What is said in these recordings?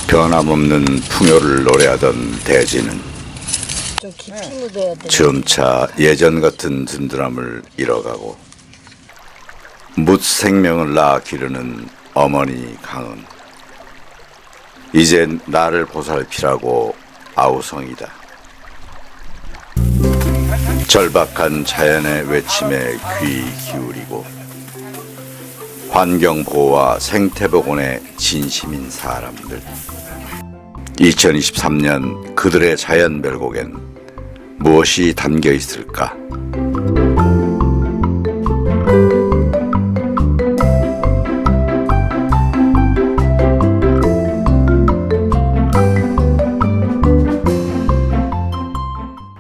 변함없는 풍요를 노래하던 대지는 좀 깊이 묻어야 돼. 점차 예전 같은 든든함을 잃어가고 묻 생명을 낳아 기르는 어머니 강은 이젠 나를 보살피라고 아우성이다. 절박한 자연의 외침에 귀 기울이고 환경보호와 생태복원에 진심인 사람들. 2023년 그들의 자연별곡엔 무엇이 담겨 있을까?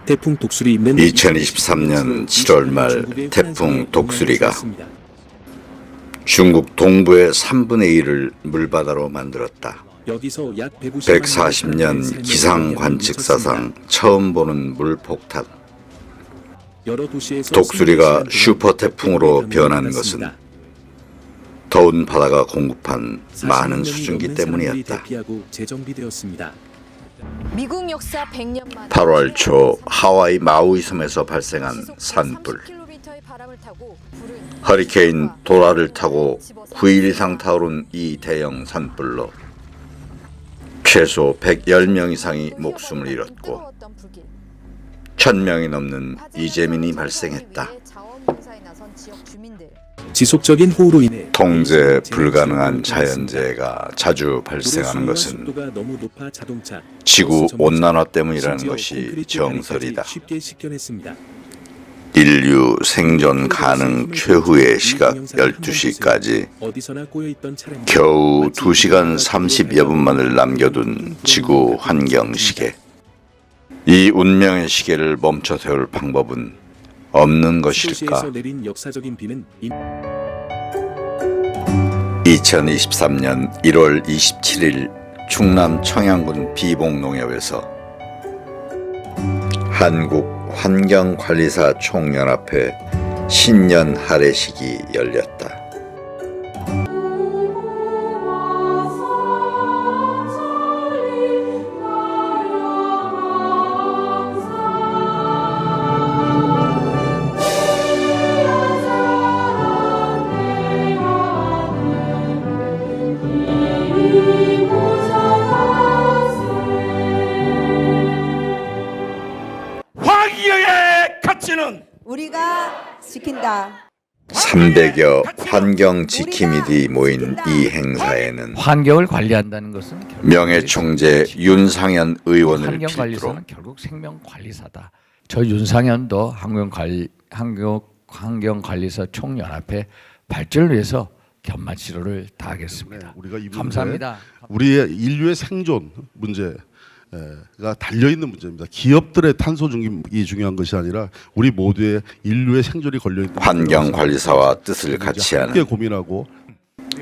태풍 독수리 2023년 7월 말 태풍 독수리가 중국 동부의 3분의 1을 물바다로 만들었다. 140년 기상 관측사상 처음 보는 물폭탄. 독수리가 슈퍼 태풍으로 변한 것은 더운 바다가 공급한 많은 수증기 때문이었다. 미국 역사 100년 만에 8월 초 하와이 마우이 섬에서 발생한 산불. 허리케인 도라를 타고 9일 이상 타오른 이 대형 산불로 최소 110명 이상이 목숨을 잃었고 1000명이 넘는 이재민이 발생했다. 지속적인 호우로 인해 통제 불가능한 자연재해가 자주 발생하는 것은 지구 온난화 때문이라는 것이 정설이다. 인류 생존 가능 최후의 시각 12시까지 겨우 2시간 30여 분만을 남겨둔 지구 환경 시계. 이 운명의 시계를 멈춰 세울 방법은 없는 것일까? 2023년 1월 27일 충남 청양군 비봉농협에서 한국환경관리사 총연합회 신년 할애식이 열렸다. 환경의 가치는 우리가 지킨다. 300여 환경 지킴이들이 모인 이 행사에는 환경을 관리한다는 것은 명예총재 윤상현 의원을 필두로 환경관리사는 결국 생명관리사다. 저 윤상현도 환경관리사 총연합회 발전을 위해서 견마 치료를 다하겠습니다. 우리가 이 감사합니다. 우리의 인류의 생존 문제가 달려있는 문제입니다. 기업들의 탄소 중립이 중요한 것이 아니라 우리 모두의 인류의 생존이 걸려있는 환경관리사와 뜻을 같이 하는 함께 고민하고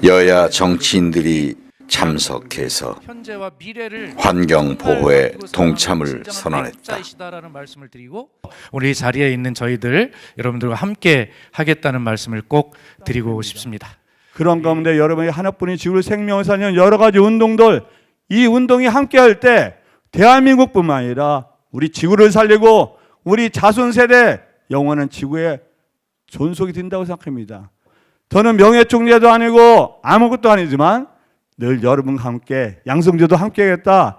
여야 정치인들이 참석해서 현재와 미래를 환경 보호에 동참을 선언했다. 라는 말씀을 드리고 우리 자리에 있는 저희들 여러분들과 함께 하겠다는 말씀을 꼭 드리고 싶습니다. 그런 가운데 여러분이 하나뿐인 지구를 생명을 살리는 여러 가지 운동들, 이 운동이 함께할 때 대한민국뿐만 아니라 우리 지구를 살리고 우리 자손 세대 영원한 지구에 존속이 된다고 생각합니다. 저는 명예총재도 아니고 아무것도 아니지만 늘 여러분과 함께 양성주도 함께하겠다.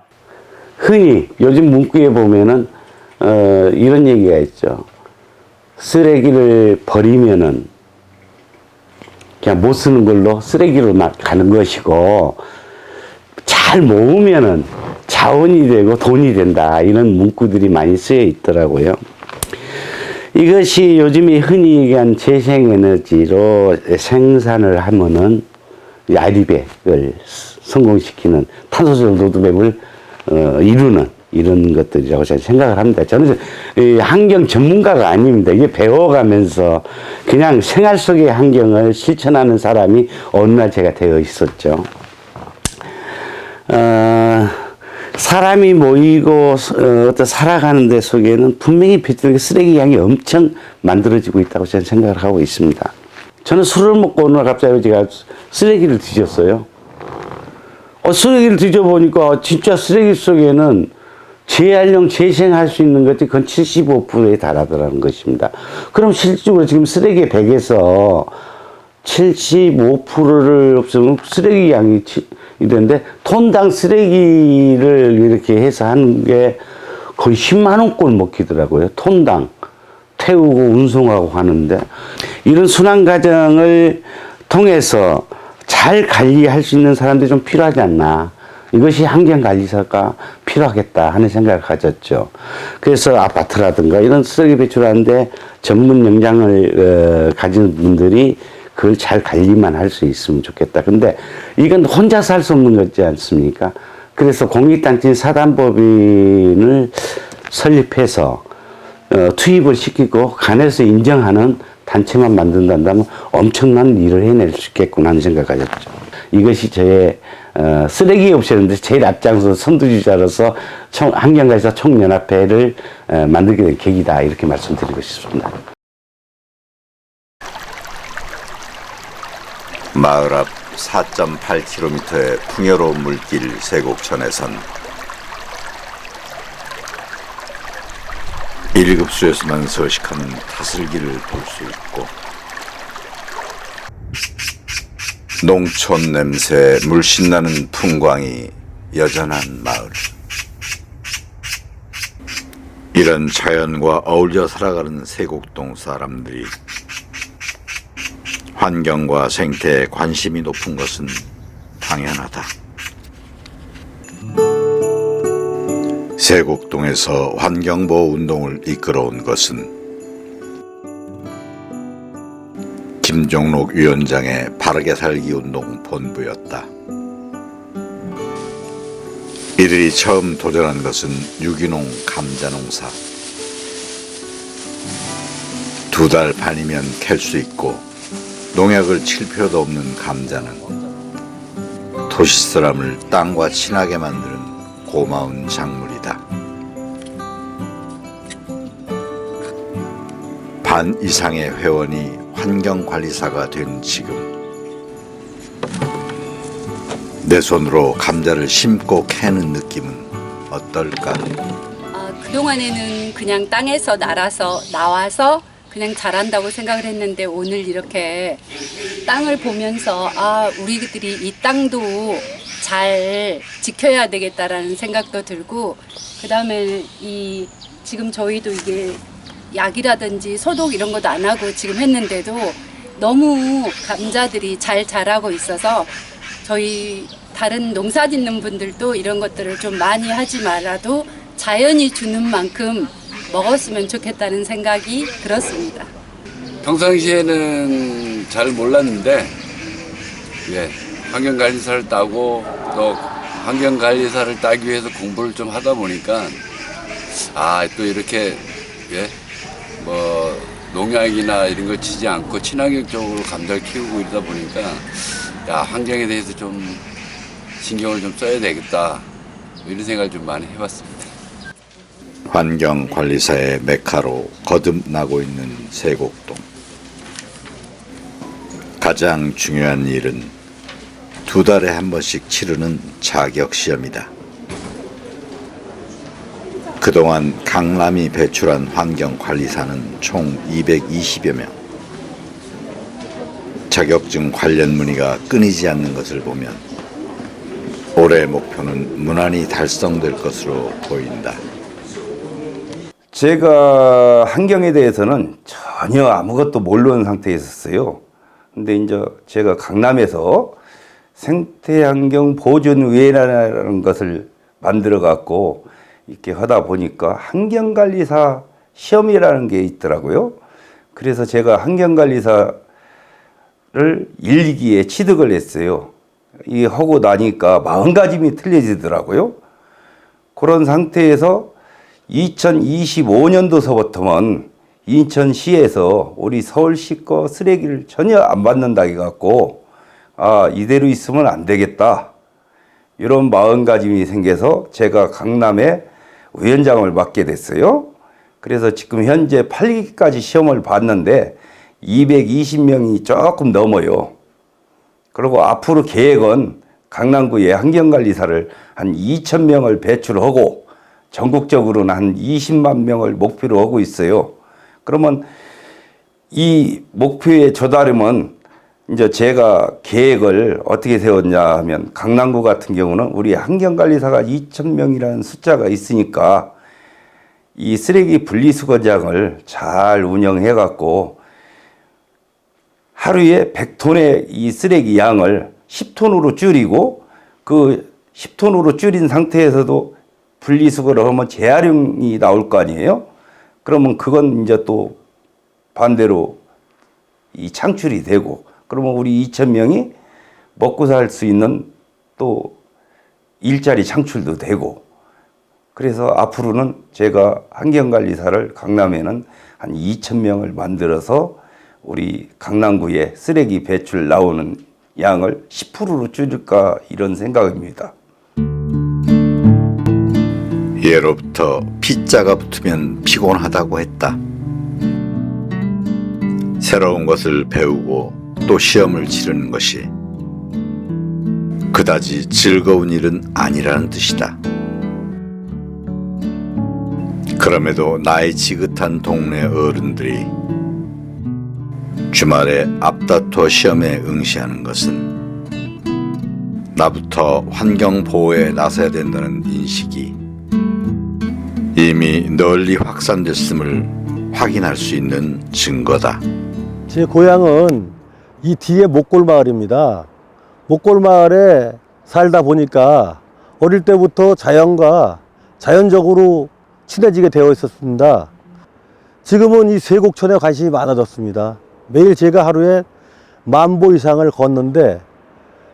흔히 요즘 문구에 보면은 이런 얘기가 있죠. 쓰레기를 버리면은 그냥 못 쓰는 걸로 쓰레기로 가는 것이고 잘 모으면은 자원이 되고 돈이 된다. 이런 문구들이 많이 쓰여 있더라고요. 이것이 요즘에 흔히 얘기한 재생에너지로 생산을 하면은 아리백을 성공시키는 탄소중 로드맵을 이루는 이런 것들이라고 저는 생각을 합니다. 저는 환경 전문가가 아닙니다. 이게 배워가면서 그냥 생활 속의 환경을 실천하는 사람이 어느 날 제가 되어 있었죠. 사람이 모이고 어떤 살아가는 데 속에는 분명히 쓰레기 양이 엄청 만들어지고 있다고 저는 생각을 하고 있습니다. 저는 술을 먹고 오늘 갑자기 제가 쓰레기를 뒤졌어요. 쓰레기를 뒤져보니까 진짜 쓰레기 속에는 재활용, 재생할 수 있는 것이 그건 75%에 달하더라는 것입니다. 그럼 실질적으로 지금 쓰레기 100에서 75%를 없으면 쓰레기 양이 되는데 톤당 쓰레기를 이렇게 해서 하는 게 거의 10만 원꼴 먹히더라고요. 톤당. 태우고 운송하고 하는데 이런 순환 과정을 통해서 잘 관리할 수 있는 사람들이 좀 필요하지 않나. 이것이 환경관리사가 필요하겠다 하는 생각을 가졌죠. 그래서 아파트라든가 이런 쓰레기 배출하는데 전문 역량을 가진 분들이 그걸 잘 관리만 할 수 있으면 좋겠다. 근데 이건 혼자서 할 수 없는 거지 않습니까? 그래서 공익단체 사단법인을 설립해서 투입을 시키고 간에서 인정하는 단체만 만든다면 엄청난 일을 해낼 수 있겠구나 하는 생각을 가졌죠. 이것이 저의 쓰레기 없애는데 제일 앞장서 선두주자로서 환경관리사 총연합회를 만들게 된 계기다 이렇게 말씀드리고 싶습니다. 마을 앞 4.8km의 풍요로운 물길 세곡천에선 1급수에서만 서식하는 타슬기를 볼 수 있고 농촌 냄새 물씬 나는 풍광이 여전한 마을. 이런 자연과 어울려 살아가는 세곡동 사람들이 환경과 생태에 관심이 높은 것은 당연하다. 세곡동에서 환경보호 운동을 이끌어온 것은 김종록 위원장의 바르게 살기 운동 본부였다. 이들이 처음 도전한 것은 유기농 감자 농사. 2달 반이면 캘 수 있고 농약을 칠 필요도 없는 감자는 도시 사람을 땅과 친하게 만드는 고마운 작물이다. 반 이상의 회원이 환경관리사가 된 지금 내 손으로 감자를 심고 캐는 느낌은 어떨까? 그동안에는 그냥 땅에서 나와서 그냥 자란다고 생각을 했는데 오늘 이렇게 땅을 보면서 우리들이 이 땅도 잘 지켜야 되겠다라는 생각도 들고, 그다음에 지금 저희도 이게 약이라든지 소독 이런 것도 안 하고 지금 했는데도 너무 감자들이 잘 자라고 있어서 저희 다른 농사 짓는 분들도 이런 것들을 좀 많이 하지 말아도 자연이 주는 만큼 먹었으면 좋겠다는 생각이 들었습니다. 평상시에는 잘 몰랐는데 환경관리사를 따고 또 환경관리사를 따기 위해서 공부를 좀 하다 보니까 또 이렇게 농약이나 이런 거 치지 않고 친환경적으로 감자를 키우고 이러다 보니까 환경에 대해서 좀 신경을 좀 써야 되겠다 이런 생각을 좀 많이 해봤습니다. 환경관리사의 메카로 거듭나고 있는 세곡동. 가장 중요한 일은 2달에 한 번씩 치르는 자격시험이다. 그동안 강남이 배출한 환경관리사는 총 220여 명. 자격증 관련 문의가 끊이지 않는 것을 보면 올해 목표는 무난히 달성될 것으로 보인다. 제가 환경에 대해서는 전혀 아무것도 모르는 상태에 있었어요. 근데 이제 제가 강남에서 생태환경보존위원회라는 것을 만들어 갖고 이렇게 하다 보니까 환경관리사 시험이라는 게 있더라고요. 그래서 제가 환경관리사를 1기에 취득을 했어요. 이 하고 나니까 마음가짐이 틀려지더라고요. 그런 상태에서 2025년도서부터는 인천시에서 우리 서울시 거 쓰레기를 전혀 안 받는다 해갖고 이대로 있으면 안 되겠다 이런 마음가짐이 생겨서 제가 강남에 위원장을 맡게 됐어요. 그래서 지금 현재 8기까지 시험을 봤는데 220명이 조금 넘어요. 그리고 앞으로 계획은 강남구에 환경관리사를 한 2,000명을 배출하고 전국적으로는 한 20만 명을 목표로 하고 있어요. 그러면 이 목표에 도달하면 이제 제가 계획을 어떻게 세웠냐 하면 강남구 같은 경우는 우리 환경관리사가 2,000명이라는 숫자가 있으니까 이 쓰레기 분리수거장을 잘 운영해 갖고 하루에 100톤의 이 쓰레기 양을 10톤으로 줄이고 그 10톤으로 줄인 상태에서도 분리수거를 하면 재활용이 나올 거 아니에요? 그러면 그건 이제 또 반대로 이 창출이 되고 그러면 우리 2,000명이 먹고 살 수 있는 또 일자리 창출도 되고 그래서 앞으로는 제가 환경관리사를 강남에는 한 2,000명을 만들어서 우리 강남구에 쓰레기 배출 나오는 양을 10%로 줄일까 이런 생각입니다. 예로부터 피자가 붙으면 피곤하다고 했다. 새로운 것을 배우고 또 시험을 치르는 것이 그다지 즐거운 일은 아니라는 뜻이다. 그럼에도 나이 지긋한 동네 어른들이 주말에 앞다퉈 시험에 응시하는 것은 나부터 환경보호에 나서야 된다는 인식이 이미 널리 확산됐음을 확인할 수 있는 증거다. 제 고향은 이 뒤에 목골마을입니다. 목골마을에 살다 보니까 어릴 때부터 자연과 자연적으로 친해지게 되어 있었습니다. 지금은 이 쇠곡천에 관심이 많아졌습니다. 매일 제가 하루에 10,000보 이상을 걷는데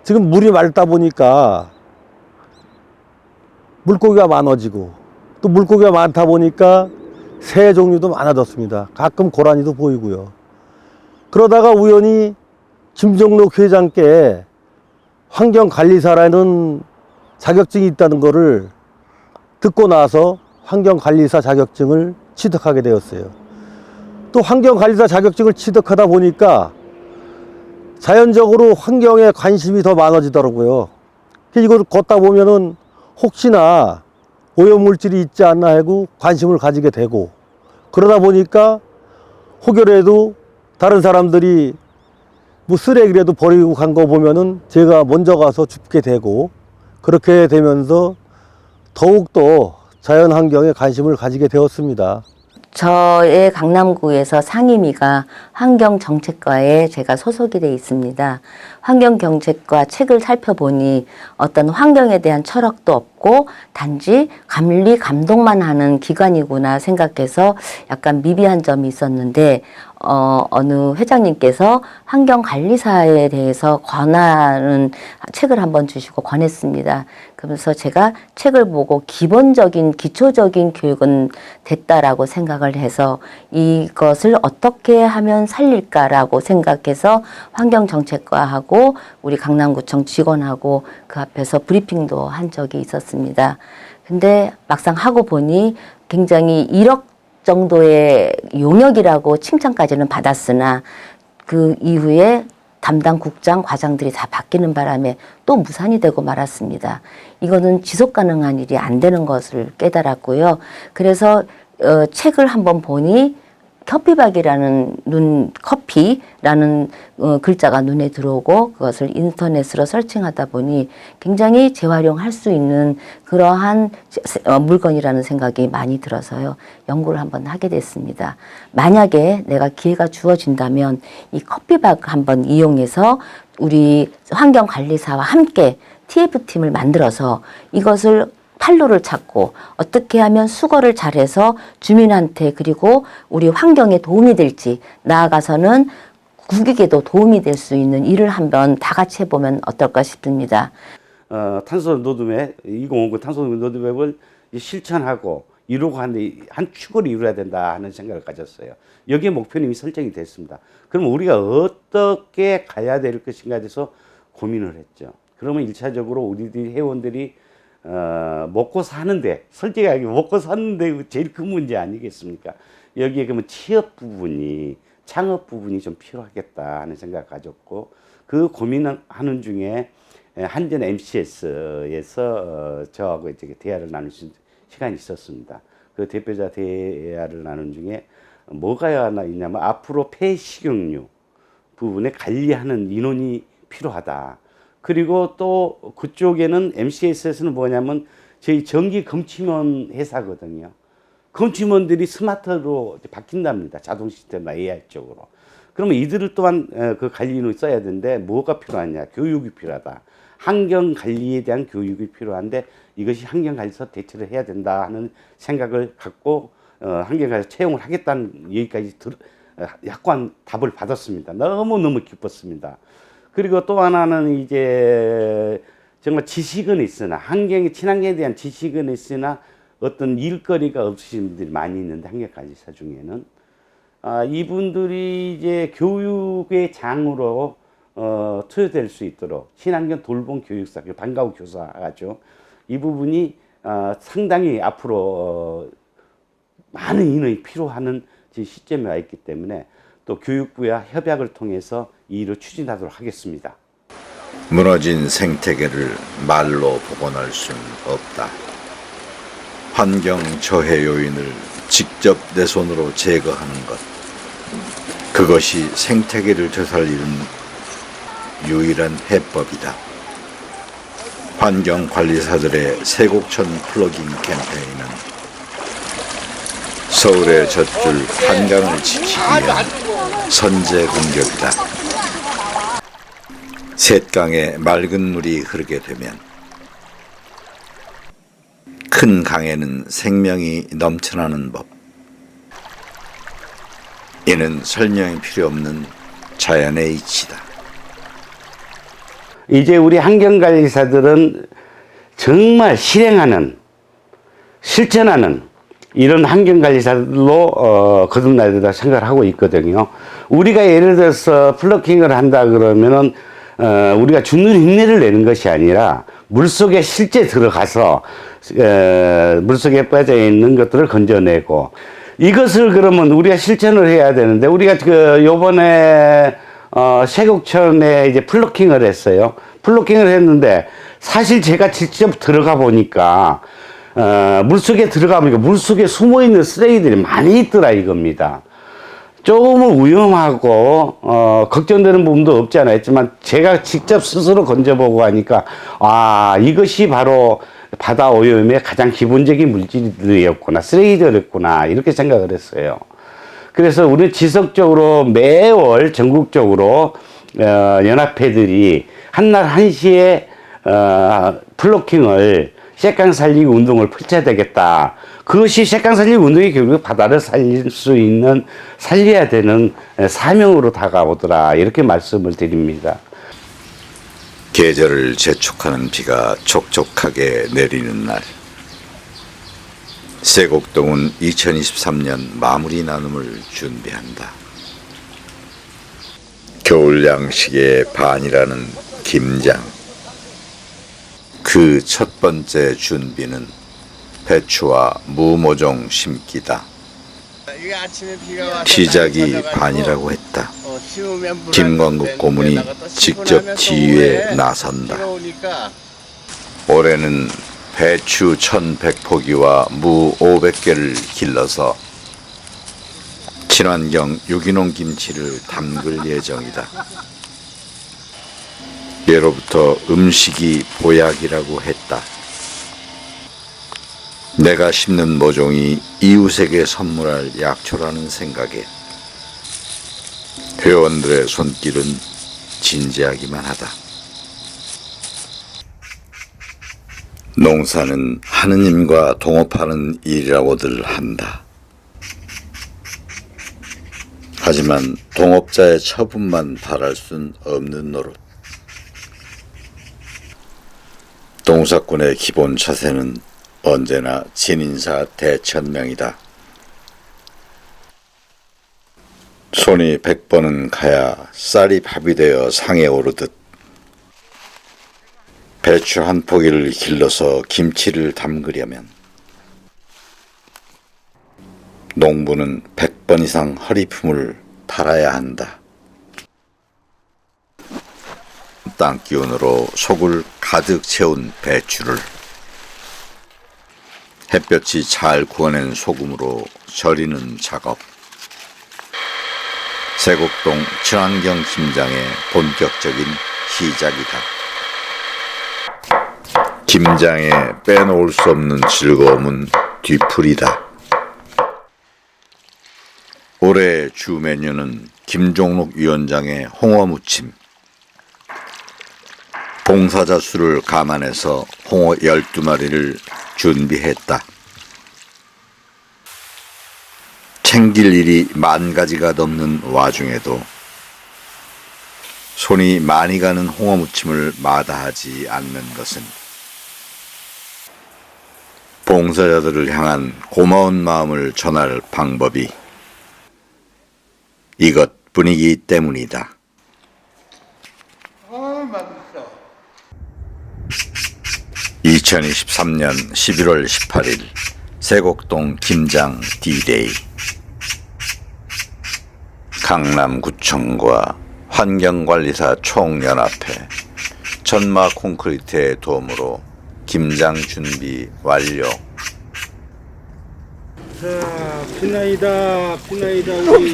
지금 물이 맑다 보니까 물고기가 많아지고 또 물고기가 많다 보니까 새 종류도 많아졌습니다. 가끔 고라니도 보이고요. 그러다가 우연히 김종록 회장께 환경관리사라는 자격증이 있다는 것을 듣고 나서 환경관리사 자격증을 취득하게 되었어요. 또 환경관리사 자격증을 취득하다 보니까 자연적으로 환경에 관심이 더 많아지더라고요. 이걸 걷다 보면은 혹시나 오염물질이 있지 않나 하고 관심을 가지게 되고 그러다 보니까 혹여라도 다른 사람들이 뭐 쓰레기라도 버리고 간 거 보면은 제가 먼저 가서 줍게 되고 그렇게 되면서 더욱더 자연환경에 관심을 가지게 되었습니다. 저의 강남구에서 상임위가 환경정책과에 제가 소속이 되어 있습니다. 환경정책과 책을 살펴보니 어떤 환경에 대한 철학도 없고 단지 감리 감독만 하는 기관이구나 생각해서 약간 미비한 점이 있었는데 어느 회장님께서 환경관리사에 대해서 권하는 책을 한번 주시고 권했습니다. 그래서 제가 책을 보고 기본적인 기초적인 교육은 됐다라고 생각을 해서 이것을 어떻게 하면 살릴까라고 생각해서 환경정책과하고 우리 강남구청 직원하고 그 앞에서 브리핑도 한 적이 있었습니다. 근데 막상 하고 보니 굉장히 1억 정도의 용역이라고 칭찬까지는 받았으나 그 이후에 담당 국장, 과장들이 다 바뀌는 바람에 또 무산이 되고 말았습니다. 이거는 지속 가능한 일이 안 되는 것을 깨달았고요. 그래서 책을 한번 보니 커피라는 글자가 눈에 들어오고 그것을 인터넷으로 서칭하다 보니 굉장히 재활용할 수 있는 그러한 물건이라는 생각이 많이 들어서요. 연구를 한번 하게 됐습니다. 만약에 내가 기회가 주어진다면 이 커피박 한번 이용해서 우리 환경관리사와 함께 TF팀을 만들어서 이것을 판로를 찾고 어떻게 하면 수거를 잘해서 주민한테 그리고 우리 환경에 도움이 될지 나아가서는 국익에도 도움이 될 수 있는 일을 한번 다 같이 해보면 어떨까 싶습니다. 탄소 노드맵 2050 탄소 노드맵을 실천하고 이루고 하는데 한 축을 이루어야 된다 하는 생각을 가졌어요. 여기에 목표는 이미 설정이 됐습니다. 그럼 우리가 어떻게 가야 될 것인가에 대해서 고민을 했죠. 그러면 1차적으로 우리들이 회원들이 먹고 사는데 솔직하게 먹고 사는데 제일 큰 문제 아니겠습니까? 여기에 그러면 취업 부분이 창업 부분이 좀 필요하겠다 하는 생각을 가졌고 그 고민하는 중에 한전 MCS에서 저하고 이제 대화를 나눌 시간이 있었습니다. 그 대표자 대화를 나눈 중에 뭐가 하나 있냐면 앞으로 폐식용유 부분에 관리하는 인원이 필요하다. 그리고 또 그쪽에는 MCS에서는 뭐냐면 저희 전기 검침원 회사거든요. 검침원들이 스마트로 바뀐답니다. 자동 시스템 AI 쪽으로. 그러면 이들을 또한 그 관리인을 써야 되는데 뭐가 필요하냐? 교육이 필요하다. 환경 관리에 대한 교육이 필요한데 이것이 환경관리사 대처를 해야 된다 하는 생각을 갖고 환경관리사 채용을 하겠다는 얘기까지 약관 답을 받았습니다. 너무너무 기뻤습니다. 그리고 또 하나는 이제 정말 지식은 있으나 친환경에 대한 지식은 있으나 어떤 일거리가 없으신 분들이 많이 있는데 환경관리사 중에는 이분들이 이제 교육의 장으로 투여될 수 있도록 친환경 돌봄 교육사, 방과후 교사죠. 이 부분이 상당히 앞으로 많은 인원이 필요한 시점에 와 있기 때문에 또 교육부와 협약을 통해서 이 일을 추진하도록 하겠습니다. 무너진 생태계를 말로 복원할 수는 없다. 환경 저해 요인을 직접 내 손으로 제거하는 것, 그것이 생태계를 되살리는 유일한 해법이다. 환경관리사들의 세곡천 플러깅 캠페인은 서울의 젖줄 한강을 지키기 위한 선제 공격이다. 셋강에 맑은 물이 흐르게 되면 큰 강에는 생명이 넘쳐나는 법. 이는 설명이 필요 없는 자연의 이치다. 이제 우리 환경관리사들은 정말 실천하는 이런 환경관리사들로 거듭나야 된다 생각을 하고 있거든요. 우리가 예를 들어서 플러킹을 한다 그러면은 우리가 죽는 흉내를 내는 것이 아니라 물속에 실제 들어가서 물속에 빠져 있는 것들을 건져내고, 이것을 그러면 우리가 실천을 해야 되는데, 우리가 요번에 세곡천에 이제 플러킹을 했어요. 플러킹을 했는데 사실 제가 직접 들어가 보니까 물속에 들어가보니까 물속에 숨어있는 쓰레기들이 많이 있더라 이겁니다. 조금은 위험하고 걱정되는 부분도 없지 않아 있지만 제가 직접 스스로 건져보고 하니까 이것이 바로 바다 오염의 가장 기본적인 물질들이었구나, 쓰레기들이었구나, 이렇게 생각을 했어요. 그래서 우리는 지속적으로 매월 전국적으로 연합회들이 한날 한시에 플로킹을 쇠강 살리기 운동을 펼쳐야 되겠다. 그것이 쇠강 살리기 운동이 결국 바다를 살릴 수 있는, 살려야 되는 사명으로 다가오더라, 이렇게 말씀을 드립니다. 계절을 재촉하는 비가 촉촉하게 내리는 날, 세곡동은 2023년 마무리 나눔을 준비한다. 겨울 양식의 반이라는 김장. 그 첫 번째 준비는 배추와 무모종 심기다. 시작이 반이라고 했다. 김광국 고문이 직접 지휘에 나선다. 올해는 배추 1,100포기와 무 500개를 길러서 친환경 유기농 김치를 담글 예정이다. 예로부터 음식이 보약이라고 했다. 내가 심는 모종이 이웃에게 선물할 약초라는 생각에 회원들의 손길은 진지하기만 하다. 농사는 하느님과 동업하는 일이라고들 한다. 하지만 동업자의 처분만 바랄 순 없는 노릇. 동사꾼의 기본 처세는 언제나 진인사 대천명이다. 손이 100번은 가야 쌀이 밥이 되어 상에 오르듯 배추 한 포기를 길러서 김치를 담그려면 농부는 100번 이상 허리품을 달아야 한다. 땅 기운으로 속을 가득 채운 배추를 햇볕이 잘 구워낸 소금으로 절이는 작업. 세곡동 친환경 김장의 본격적인 시작이다. 김장에 빼놓을 수 없는 즐거움은 뒤풀이다. 올해 주 메뉴는 김종록 위원장의 홍어무침. 봉사자 수를 감안해서 홍어 12마리를 준비했다. 챙길 일이 10,000가지가 넘는 와중에도 손이 많이 가는 홍어무침을 마다하지 않는 것은 봉사자들을 향한 고마운 마음을 전할 방법이 이것뿐이기 때문이다. 2023년 11월 18일 세곡동 김장 D-Day. 강남구청과 환경관리사 총연합회 천마 콘크리트의 도움으로 김장 준비 완료. 자, 피나이다, 피나이다. 우리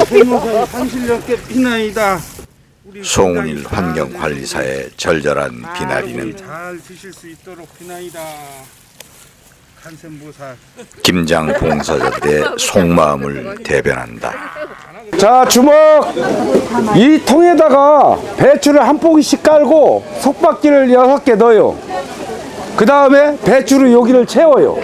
세무사 상실력게 피나이다. 송은일 환경관리사의 절절한 비나리는 잘 드실 수 있도록 피나이다. 간센보살. 김장 봉사자들의 속마음을 대변한다. 자, 주먹! 이 통에다가 배추를 한 포기씩 깔고 속박기를 6개 넣어요. 그 다음에 배추를 여기를 채워요.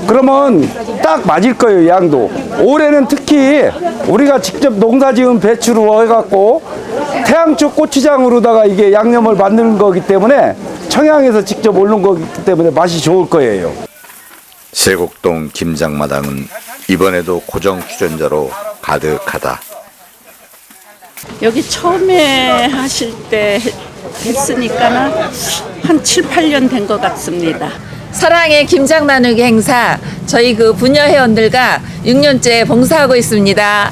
그러면 딱 맞을 거예요, 양도. 올해는 특히 우리가 직접 농사 지은 배추로 해갖고 태양초 고추장으로다가 이게 양념을 만드는 거기 때문에 청양에서 직접 올린 거기 때문에 맛이 좋을 거예요. 세곡동 김장마당은 이번에도 고정 출연자로 가득하다. 여기 처음에 하실 때 했으니까 한 7, 8년 된 것 같습니다. 사랑의 김장 나누기 행사, 저희 그 부녀 회원들과 6년째 봉사하고 있습니다.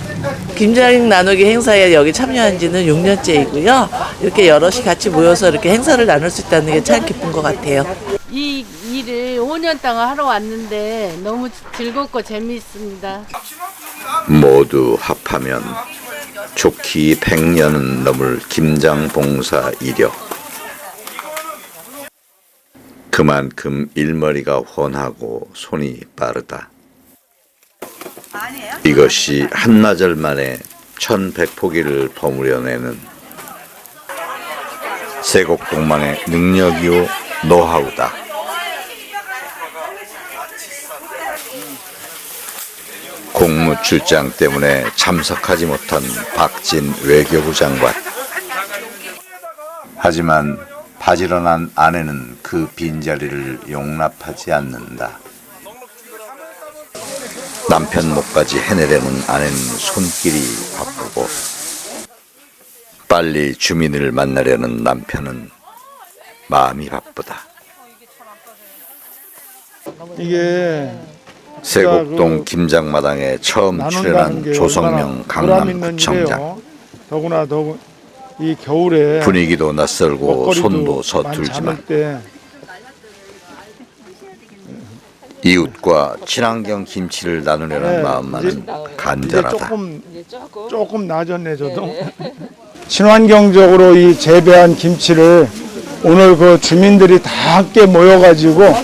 김장 나누기 행사에 여기 참여한 지는 6년째이고요. 이렇게 여럿이 같이 모여서 이렇게 행사를 나눌 수 있다는 게 참 기쁜 것 같아요. 이 일을 5년 동안 하러 왔는데 너무 즐겁고 재미있습니다. 모두 합하면 좋기 100년은 넘을 김장 봉사 이력. 그만큼 일머리가 훤하고 손이 빠르다. 이것이 한나절 만에 1100포기를 버무려내는 세곡동만의 능력이요 노하우다. 공무 출장 때문에 참석하지 못한 박진 외교부 장관. 하지만 바지런한 아내는 그 빈자리를 용납하지 않는다. 남편 몫까지 해내려는 아내는 손길이 바쁘고 빨리 주민을 만나려는 남편은 마음이 바쁘다. 이게 세곡동 김장마당에 처음 출연한 조성명 강남구청장. 더구나 이 겨울에 분위기도 낯설고 손도 서툴지만 이웃과 친환경 김치를 나누려는 마음만은 간절하다. 조금 낮았네 저도. 친환경적으로 이 재배한 김치를 오늘 그 주민들이 다 함께 모여가지고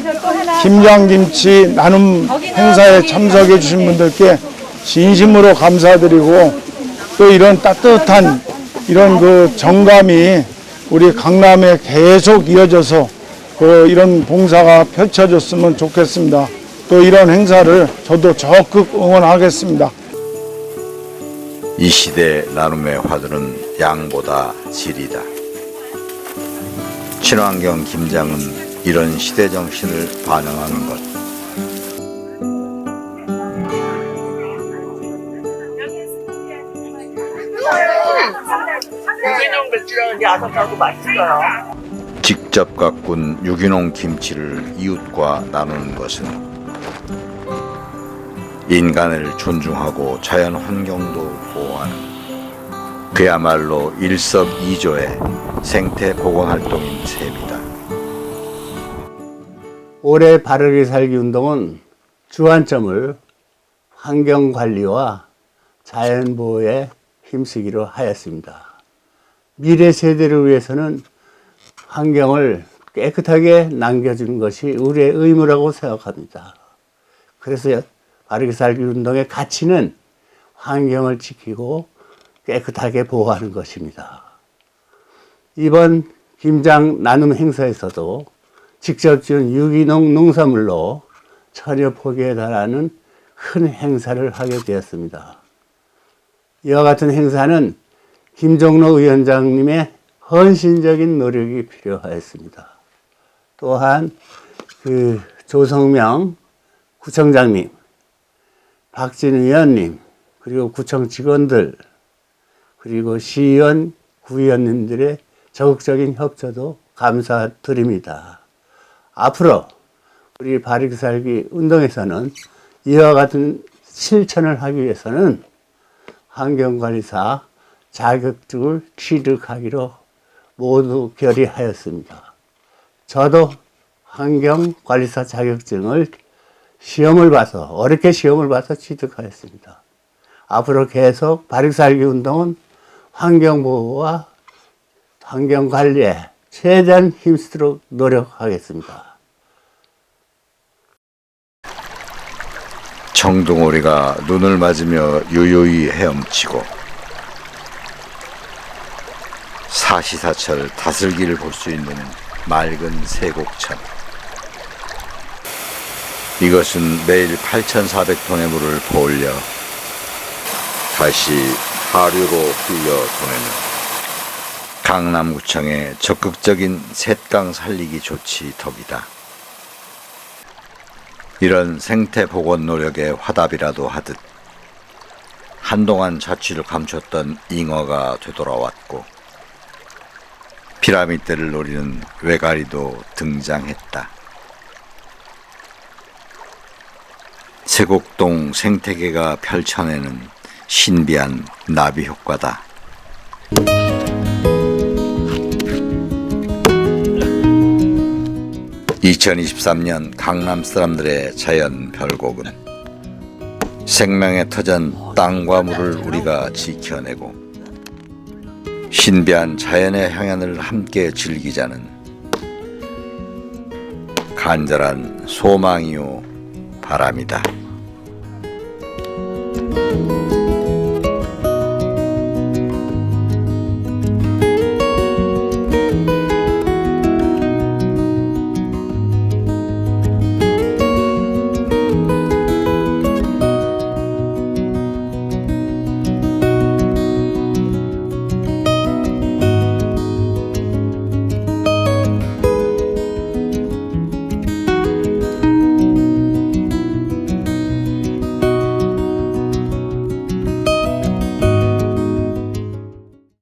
김장김치 나눔 행사에 참석해 주신 분들께 진심으로 감사드리고 또 이런 따뜻한 이런 그 정감이 우리 강남에 계속 이어져서 이런 봉사가 펼쳐졌으면 좋겠습니다. 또 이런 행사를 저도 적극 응원하겠습니다. 이 시대 나눔의 화두는 양보다 질이다. 친환경 김장은 이런 시대 정신을 반영하는 것. 유기농 배추라는 게 아삭하고 맛있어요. 직접 가꾼 유기농 김치를 이웃과 나누는 것은 인간을 존중하고 자연 환경도 보호하는 그야말로 일석이조의 생태 복원 활동인 셈이다. 올해 바르게 살기 운동은 주안점을 환경관리와 자연보호에 힘쓰기로 하였습니다. 미래 세대를 위해서는 환경을 깨끗하게 남겨주는 것이 우리의 의무라고 생각합니다. 그래서 바르게 살기 운동의 가치는 환경을 지키고 깨끗하게 보호하는 것입니다. 이번 김장 나눔 행사에서도 직접 지은 유기농 농산물로 처녀 포기에 달하는 큰 행사를 하게 되었습니다. 이와 같은 행사는 김종로 위원장님의 헌신적인 노력이 필요하였습니다. 또한 조성명 구청장님, 박진 의원님, 그리고 구청 직원들, 그리고 시의원, 구의원님들의 적극적인 협조도 감사드립니다. 앞으로 우리 바르게 살기 운동에서는 이와 같은 실천을 하기 위해서는 환경관리사 자격증을 취득하기로 모두 결의하였습니다. 저도 환경관리사 자격증을 어렵게 시험을 봐서 취득하였습니다. 앞으로 계속 바르게 살기 운동은 환경보호와 환경관리에 최대한 힘쓰도록 노력하겠습니다. 청둥오리가 눈을 맞으며 유유히 헤엄치고 사시사철 다슬기를 볼 수 있는 맑은 세곡천. 이것은 매일 8,400톤의 물을 보올려 다시 하류로 흘려보내는 강남구청의 적극적인 샛강 살리기 조치 덕이다. 이런 생태 복원 노력의 화답이라도 하듯 한동안 자취를 감췄던 잉어가 되돌아왔고 피라미드를 노리는 외가리도 등장했다. 세곡동 생태계가 펼쳐내는 신비한 나비 효과다. 2023년 강남 사람들의 자연 별곡은 생명의 터전 땅과 물을 우리가 지켜내고 신비한 자연의 향연을 함께 즐기자는 간절한 소망이요 바람이다.